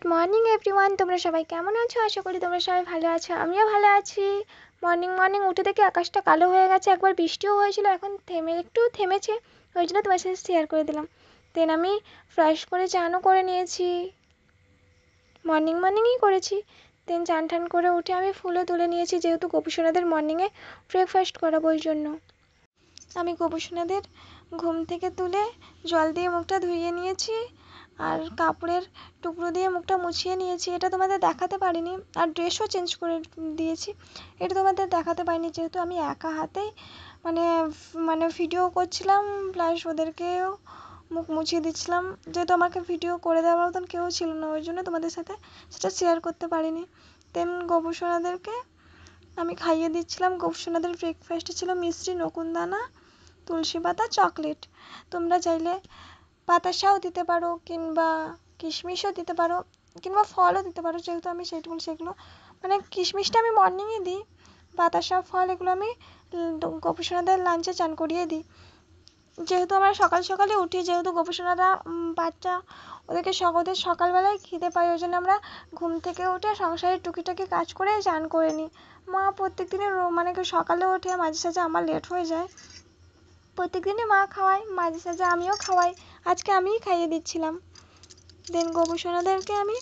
Good morning everyone, তোমরা সবাই কেমন আছো? আশা করি তোমরা সবাই ভালো আছো, আমিও ভালো আছি। মর্নিং উঠে দেখি আকাশটা কালো হয়ে গেছে, একবার বৃষ্টিও হয়েছিল, এখন একটু থেমেছে, ওই জন্য তোমার সাথে শেয়ার করে দিলাম। দেন আমি ফ্রেশ করে চানও করে নিয়েছি, মর্নিংই করেছি। দেন চান টান করে উঠে আমি ফুলও তুলে নিয়েছি, যেহেতু গোপুসোনাদের মর্নিংয়ে ব্রেকফাস্ট করাবো ওই জন্য। আমি গোপুসোনাদের ঘুম থেকে তুলে জল দিয়ে মুখটা ধুইয়ে নিয়েছি আর কাপড়ের টুকরো দিয়ে মুখটা মুছিয়ে নিয়েছি। এটা তোমাদের দেখাতে পারিনি, আর ড্রেসও চেঞ্জ করে দিয়েছি। এটা তোমাদের দেখাতে পারিনি যেহেতু আমি একা হাতেই মানে ভিডিও করছিলাম, প্লাস ওদেরকেও মুখ মুছিয়ে দিচ্ছিলাম, যেহেতু আমাকে ভিডিও করে দেওয়ার মতন কেউ ছিল না, ওই জন্য তোমাদের সাথে সেটা শেয়ার করতে পারিনি। দেন গোপুসোনাদেরকে আমি খাইয়ে দিচ্ছিলাম। গোপুসোনাদের ব্রেকফাস্টে ছিল মিষ্টি, নকুনদানা, তুলসী পাতা, চকলেট। তোমরা চাইলে বাতাসাও দিতে পারো, কিংবা কিশমিশও দিতে পারো, কিংবা ফলও দিতে পারো, যেহেতু আমি সেগুলো মানে কিশমিশটা আমি মর্নিংয়ে দিই, বাতাসা, ফল এগুলো আমি গোপুসোনাদের লাঞ্চে চান করিয়ে দিই। যেহেতু আমরা সকাল সকালে উঠি, যেহেতু গোপুসোনারা বাচ্চা, ওদের সকালবেলায় খিদে পায়, ওই জন্য আমরা ঘুম থেকে উঠে সংসারের টুকিটাকি কাজ করে চান করে নিই। মা প্রত্যেক দিনের সকালে ওঠে, মাঝে সাঝে আমার লেট হয়ে যায়, প্রত্যেক দিনই মা খাওয়ায়, মাঝে সাঝে আমিও খাওয়াই, আজকে আমিই খাইয়ে দিচ্ছিলাম। দেন গোপুসোনাদেরকে আমি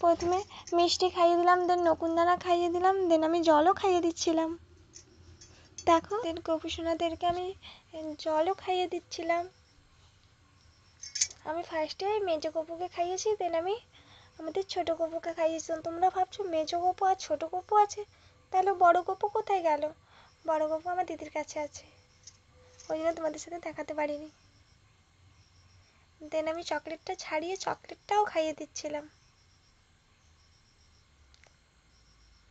প্রথমে মিষ্টি খাইয়ে দিলাম, দেন নকুনদানা খাইয়ে দিলাম, দেন আমি জলও খাইয়ে দিচ্ছিলাম। দেখো, দেন গোপুসোনাদেরকে আমি জলও খাইয়ে দিচ্ছিলাম। আমি ফার্স্টে মেজো গপুকে খাইয়েছি, দেন আমি আমাদের ছোট গপুকে খাইয়েছিলাম। তোমরা ভাবছো মেজো গপু আর ছোট গপু আছে, তাহলে বড় গপু কোথায় গেল? বড় গপু আমার দিদির কাছে আছে, ওই জন্য তোমাদের সাথে দেখাতে পারিনি। দেন আমি চকলেটটা ছাড়িয়ে চকলেটটাও খাইয়ে দিচ্ছিলাম।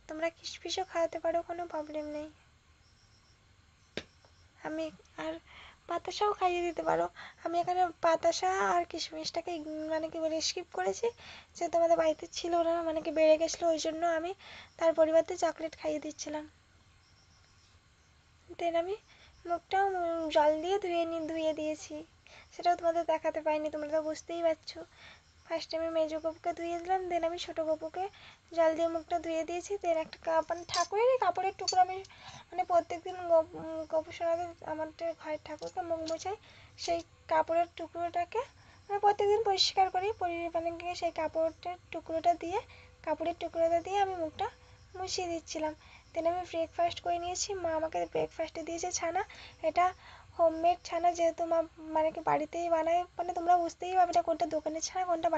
তোমরা কিশমিশও খাওয়াতে পারো, কোনো প্রবলেম নেই। আমি আর বাতাসাও খাইয়ে দিতে পারো। আমি এখানে বাতাসা আর কিশমিশটাকে স্কিপ করেছি, যে তোমাদের বাড়িতে ছিল না, বেড়ে গেছিলো, ওই জন্য আমি তার পরিবর্তে চকলেট খাইয়ে দিচ্ছিলাম। দেন আমি মুখটাও জল দিয়ে ধুয়ে দিয়েছি, সেটাও তোমাদের দেখাতে পাইনি, তোমরা তো বুঝতেই পারছো। ফার্স্টে আমি মেজো গপুকে ধুয়ে দিলাম, দেন আমি ছোটো গপুকে জল দিয়ে মুখটা ধুয়ে দিয়েছি। দেন একটা ঠাকুরেরই কাপড়ের টুকরো আমি প্রত্যেকদিন গোপুসোনাদের আমাদের ঘরের ঠাকুরকে মুখ মোছাই, সেই কাপড়ের টুকরোটাকে আমি প্রত্যেকদিন পরিষ্কার করি, সেই কাপড়ের টুকরোটা দিয়ে আমি মুখটা মুছিয়ে দিচ্ছিলাম। দেন আমি ব্রেকফাস্ট করে নিয়েছি। মা আমাকে ব্রেকফাস্টে দিয়েছে ছানা, এটা হোমমেড ছানা, যেহেতু মা বাড়িতেই বানায়, তোমরা বুঝতেই পারবে না কোনটা দোকানের ছানা কোনটা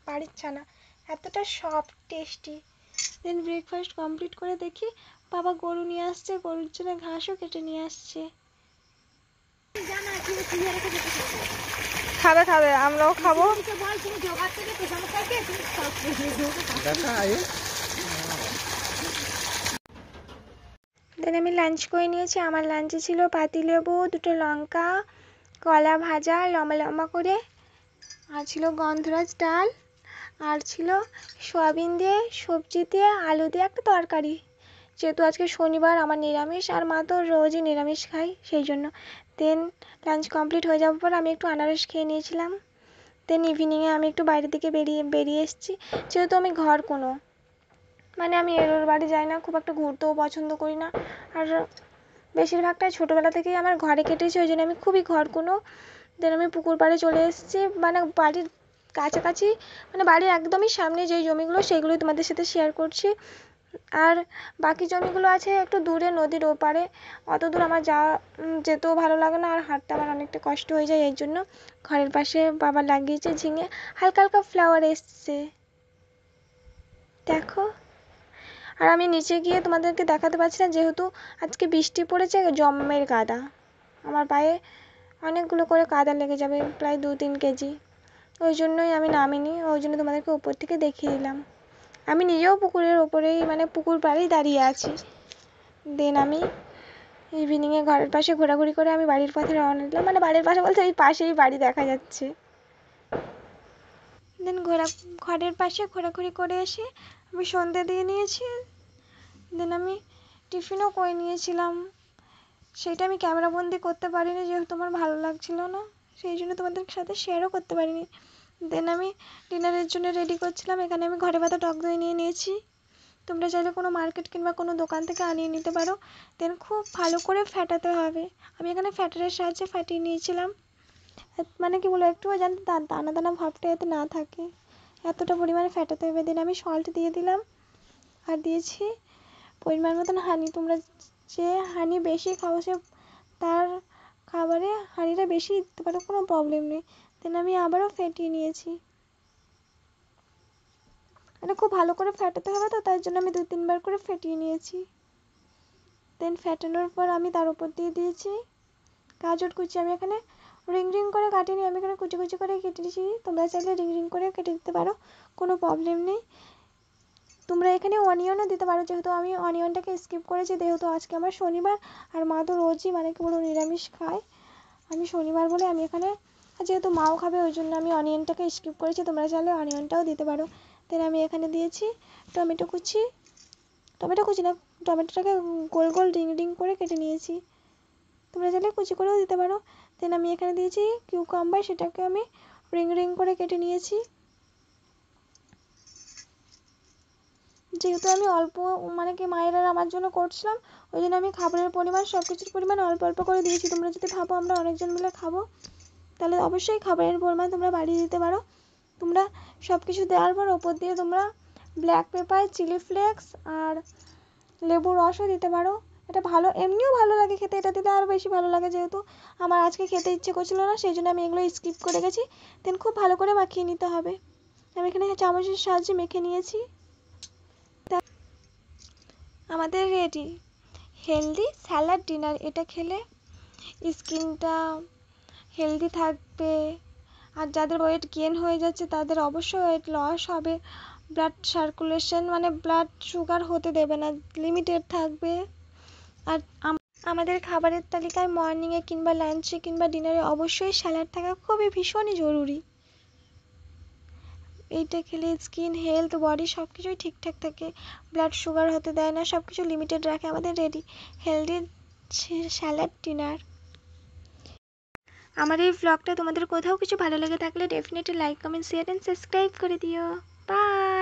বাড়ির ছানা, এতটা সফট টেস্টি। দেন ব্রেকফাস্ট কমপ্লিট করে দেখি বাবা গরু নিয়ে আসছে, গরুর জন্য ঘাসও কেটে নিয়ে আসছে। খাবে আমরাও খাবো। দেন আমি লাঞ্চ করে নিয়েছি। আমার লাঞ্চে ছিল পাতিলেবু, দুটো লঙ্কা, কলা ভাজা লম্বা লম্বা করে, আর ছিল গন্ধরাজ ডাল, আর ছিল সয়াবিন দিয়ে, সবজি দিয়ে, আলু দিয়ে একটা তরকারি। যেহেতু আজকে শনিবার, আমার নিরামিষ, আর মা তো রোজই নিরামিষ খাই, সেই জন্য। দেন লাঞ্চ কমপ্লিট হয়ে যাওয়ার পর আমি একটু আনারস খেয়ে নিয়েছিলাম। দেন ইভিনিংয়ে আমি একটু বাইরের দিকে বেরিয়ে এসেছি, যেহেতু আমি ঘর কোনো আমি এরোর বাড়ি যাই না, খুব একটা ঘুরতেও পছন্দ করি না, আর বেশিরভাগটাই ছোটোবেলা থেকেই আমার ঘরে কেটেছে, ওই জন্য আমি খুবই ঘর কোনো। দেন আমি পুকুর পাড়ে চলে এসেছি, বাড়ির কাছাকাছি, বাড়ির একদমই সামনে যেই জমিগুলো, সেইগুলোই তোমাদের সাথে শেয়ার করছি। আর বাকি জমিগুলো আছে একটু দূরে, নদীর ওপারে, অত দূর আমার যেতেও ভালো লাগে না, আর হাঁটতে আমার অনেকটা কষ্ট হয়ে যায়, এই জন্য ঘরের পাশে বাবা লাগিয়েছে ঝিঙে, হালকা হালকা ফ্লাওয়ার এসছে, দেখো। আর আমি নিচে গিয়ে তোমাদেরকে দেখাতে পারছি না, যেহেতু আজকে বৃষ্টি পড়েছে, জম্মের কাদা, আমার পায়ে অনেকগুলো করে কাদা লেগে যাবে, প্রায় 2-3 কেজি, ওই জন্যই আমি নামিনি, ওই জন্য তোমাদেরকে উপর থেকে দেখিয়ে দিলাম। আমি নিজেও পুকুরের ওপরেই পুকুর পাড়েই দাঁড়িয়ে আছি। দেন আমি ইভিনিংয়ে ঘরের পাশে ঘোরাঘুরি করে আমি বাড়ির পথে রওনা দিলাম, বাড়ির পাশে বলতে এই পাশেই বাড়ি দেখা যাচ্ছে। দেন ঘরের পাশে ঘোরাঘুরি করে এসে আমি সন্ধে দিয়ে নিয়েছি। দেন আমি টিফিনও করে নিয়েছিলাম, সেটা আমি ক্যামেরা বন্দি করতে পারিনি, যেহেতু আমার ভালো লাগছিল না, সেই জন্য তোমাদের সাথে শেয়ারও করতে পারিনি। দেন আমি ডিনারের জন্য রেডি করছিলাম। এখানে আমি ঘরে বাঁধা টক দই নিয়ে নিয়েছি। তোমরা চাইলে কোনো মার্কেট কিংবা কোনো দোকান থেকে আনিয়ে নিতে পারো। দেন খুব ভালো করে ফেটাতে হবে। আমি এখানে ফ্যাটারের সাহায্যে ফাটিয়ে নিয়েছিলাম। মানে কি বলবো, একটুও যেন দানা দানা ভাবটা যাতে না থাকে, এতটা পরিমাণে ফেটাতে হবে। দেন আমি সল্ট দিয়ে দিলাম আর দিয়েছি পরিমাণ মতন হানি। তোমরা যে হানি বেশি খাও সে তার খাবারে হানিটা বেশি দিতে পারো, কোনো প্রবলেম নেই। দেন আমি আবারও ফেটিয়ে নিয়েছি। মানে খুব ভালো করে ফেটাতে হবে তো, তাই জন্য আমি 2-3 বার করে ফেটিয়ে নিয়েছি। দেন ফেটানোর পর আমি তার উপর দিয়ে দিয়েছি গাজর কুচি। আমি এখানে রিং রিং করে কাটিনি, আমি এখানে কুচি কুচি করে কেটে দিয়েছি। তোমরা চাইলে রিং রিং করে কেটে দিতে পারো, কোনো প্রবলেম নেই। তোমরা এখানে অনিয়নও দিতে পারো, যেহেতু আমি অনিয়নটাকে স্কিপ করেছি, যেহেতু আজকে আমার শনিবার আর মা তো রোজই মানে কি বলবো নিরামিষ খায়। আমি শনিবার বলে আমি এখানে, যেহেতু মাও খাবে ওই জন্য আমি অনিয়নটাকে স্কিপ করেছি। তোমরা চাইলে অনিয়নটাও দিতে পারো। দেন আমি এখানে দিয়েছি টমেটো কুচি না, টমেটোটাকে গোল গোল রিং রিং করে কেটে নিয়েছি। তোমরা চাইলে কুচি করেও দিতে পারো। দেন আমি এখানে দিয়েছি কিউকাম্বার, সেটাকে আমি রিং রিং করে কেটে নিয়েছি। যেহেতু আমি অল্প মানে কি মায়ের আর আমার জন্য করছিলাম, ওই জন্য আমি খাবারের পরিমাণ সব কিছুর পরিমাণ অল্প অল্প করে দিয়েছি। তোমরা যদি ভাবো আমরা অনেকজন মিলে খাবো, তাহলে অবশ্যই খাবারের পরিমাণ তোমরা বাড়িয়ে দিতে পারো। তোমরা সব কিছু দেওয়ার পর ওপর দিয়ে তোমরা ব্ল্যাক পেপার, চিলি ফ্লেক্স আর লেবুর রসও দিতে পারো। এটা ভালো, এমনিও ভালো লাগে খেতে, এটা দিলে আরও বেশি ভালো লাগে। যেহেতু আমার আজকে খেতে ইচ্ছে করছিল না, সেই জন্য আমি এগুলো স্কিপ করে গেছি। দেন খুব ভালো করে মাখিয়ে নিতে হবে। আমি এখানে চামচের সাহায্যে মেখে নিয়েছি। আমাদের রেডি হেলদি স্যালাড ডিনার। এটা খেলে স্কিনটা হেলদি থাকবে, আর যাদের ওয়েট গেন হয়ে যাচ্ছে তাদের অবশ্যই ওয়েট লস হবে। ব্লাড সার্কুলেশন মানে ব্লাড সুগার হতে দেবে না, লিমিটেড থাকবে। আর আমাদের খাবারের তালিকায় মর্নিংয়ে কিংবা লাঞ্চে কিংবা ডিনারে অবশ্যই স্যালাড থাকা খুবই ভীষণই জরুরি। এইটা খেলে স্কিন হেলথ বডি সব কিছুই ঠিকঠাক থাকে, ব্লাড সুগার হতে দেয় না, সব কিছু লিমিটেড রাখে। আমাদের রেডি হেলদি স্যালাড ডিনার। আমার এই ব্লগটা তোমাদের কোথাও কিছু ভালো লেগে থাকলে definitely like comment share and subscribe করে দিও। বাই।